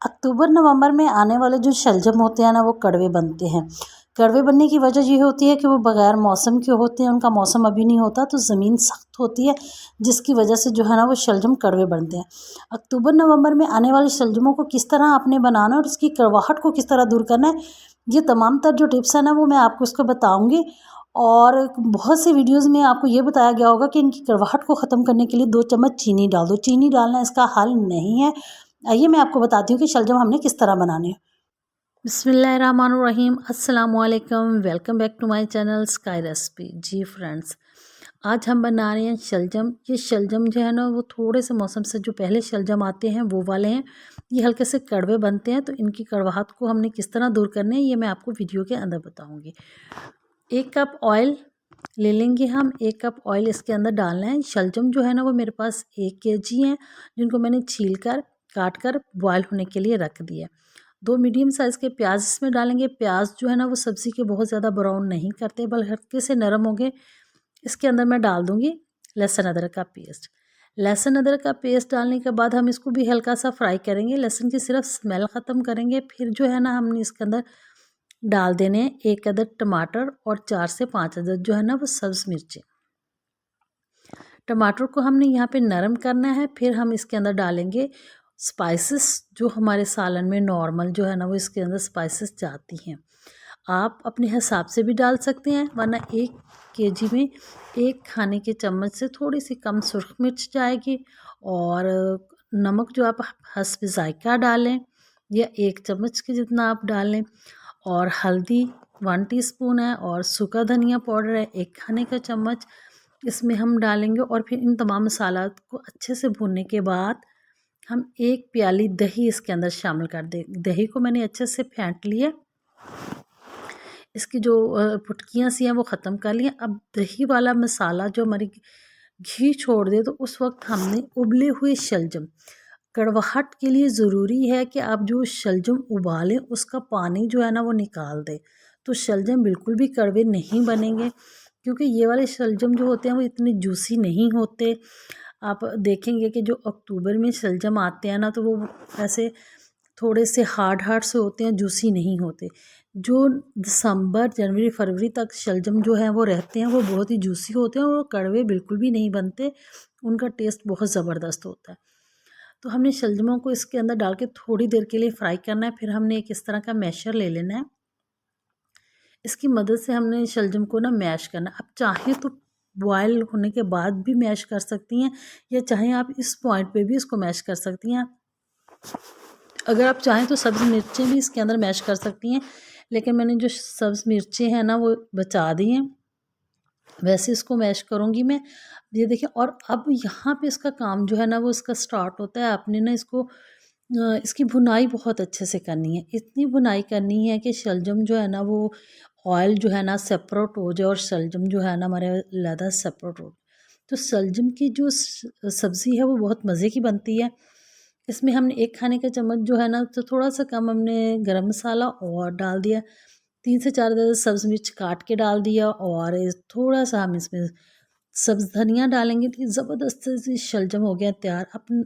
अक्टूबर नवंबर में आने वाले जो शलजम होते हैं ना वो कड़वे बनते हैं। कड़वे बनने की वजह ये होती है कि वो बगैर मौसम के होते हैं, उनका मौसम अभी नहीं होता तो ज़मीन सख्त होती है, जिसकी वजह से जो है ना वो शलजम कड़वे बनते हैं। अक्टूबर नवंबर में आने वाले शलजमों को किस तरह आपने बनाना है और उसकी कड़वाहट को किस तरह दूर करना है, ये तमाम तर जो टिप्स है ना वो मैं आपको इसको बताऊँगी। और बहुत से वीडियोज़ में आपको ये बताया गया होगा कि इनकी कड़वाहट को ख़त्म करने के लिए 2 चम्मच चीनी डाल दो। चीनी डालना इसका हल नहीं है। आइए मैं आपको बताती हूँ कि शलजम हमने किस तरह बनाने हैं। बिस्मिल्लाहिर्रहमानिर्रहीम, अस्सलामुअलैकुम, welcome back to my channel Sky Recipe. जी फ्रेंड्स, आज हम बना रहे हैं शलजम। ये शलजम जो है ना वो थोड़े से मौसम से जो पहले शलजम आते हैं वो वाले हैं। ये हल्के से कड़वे बनते हैं, तो इनकी कड़वाहट को हमने किस तरह दूर करना है ये मैं आपको वीडियो के अंदर बताऊँगी। 1 कप ऑयल ले लेंगे हम। 1 कप ऑयल इसके अंदर डालना है। शलजम जो है ना वो मेरे पास 1 केजी हैं, जिनको मैंने छील कर काट कर बॉयल होने के लिए रख दिया। 2 मीडियम साइज़ के प्याज इसमें डालेंगे। प्याज जो है ना वो सब्ज़ी के बहुत ज़्यादा ब्राउन नहीं करते, बल्कि हल्के से नरम होंगे। इसके अंदर मैं डाल दूँगी लहसुन अदरक का पेस्ट। लहसुन अदरक का पेस्ट डालने के बाद हम इसको भी हल्का सा फ्राई करेंगे। लहसुन की सिर्फ स्मेल ख़त्म करेंगे। फिर जो है ना हमने इसके अंदर डाल देने 1 अदद टमाटर और 4 से 5 अदद जो है ना वो सब्ज़ मिर्चें। टमाटर को हमने यहाँ पे नरम करना है। फिर हम इसके अंदर डालेंगे स्पाइसेस, जो हमारे सालन में नॉर्मल जो है ना वो इसके अंदर स्पाइसेस जाती हैं। आप अपने हिसाब से भी डाल सकते हैं, वरना 1 केजी में 1 खाने के चम्मच से थोड़ी सी कम सुर्ख मिर्च जाएगी। और नमक जो आप हस्ब ज़ायक़ा डालें या 1 चम्मच के जितना आप डालें। और हल्दी 1 टीस्पून है, और सूखा धनिया पाउडर है 1 खाने का चम्मच इसमें हम डालेंगे। और फिर इन तमाम मसाला को अच्छे से भूनने के बाद हम 1 प्याली दही इसके अंदर शामिल कर दें। दही को मैंने अच्छे से फेंट लिया, इसकी जो फुटकियाँ सी हैं वो ख़त्म कर ली हैं। अब दही वाला मसाला जो हमारी घी छोड़ दे, तो उस वक्त हमने उबले हुए शलजम, कड़वाहट के लिए ज़रूरी है कि आप जो शलजम उबालें उसका पानी जो है ना वो निकाल दें, तो शलजम बिल्कुल भी कड़वे नहीं बनेंगे। क्योंकि ये वाले शलजम जो होते हैं वो इतने जूसी नहीं होते। आप देखेंगे कि जो अक्टूबर में शलजम आते हैं ना तो वो ऐसे थोड़े से हार्ड हार्ड से होते हैं, जूसी नहीं होते। जो दिसंबर जनवरी फरवरी तक शलजम जो है वो रहते हैं वो बहुत ही जूसी होते हैं और वो कड़वे बिल्कुल भी नहीं बनते, उनका टेस्ट बहुत ज़बरदस्त होता है। तो हमने शलजमों को इसके अंदर डाल के थोड़ी देर के लिए फ्राई करना है। फिर हमने एक इस तरह का मैशर ले लेना है, इसकी मदद से हमने शलजम को ना मैश करना है। आप चाहें तो बॉयल होने के बाद भी मैश कर सकती हैं, या चाहें आप इस पॉइंट पे भी इसको मैश कर सकती हैं। अगर आप चाहें तो सब्ज़ मिर्चें भी इसके अंदर मैश कर सकती हैं, लेकिन मैंने जो सब्ज़ मिर्चें हैं ना वो बचा दी हैं, वैसे इसको मैश करूँगी मैं। ये देखिए, और अब यहाँ पे इसका काम जो है ना वो इसका स्टार्ट होता है। आपने ना इसको इसकी भुनाई बहुत अच्छे से करनी है। इतनी भुनाई करनी है कि शलजम जो है ना वो ऑयल जो है ना सेपरेट हो जाए, और शलजम जो है ना हमारे अलहदा सेपरेट हो। तो शलजम की जो सब्ज़ी है वो बहुत मज़े की बनती है। इसमें हमने 1 खाने का चम्मच जो है ना तो थोड़ा सा कम हमने गरम मसाला और डाल दिया। 3 से 4 अदद सब्ज़ मिर्च काट के डाल दिया, और थोड़ा सा हम इसमें सब्ज़ धनिया डालेंगे। तो ज़बरदस्त सी शलजम हो गया तैयार। अब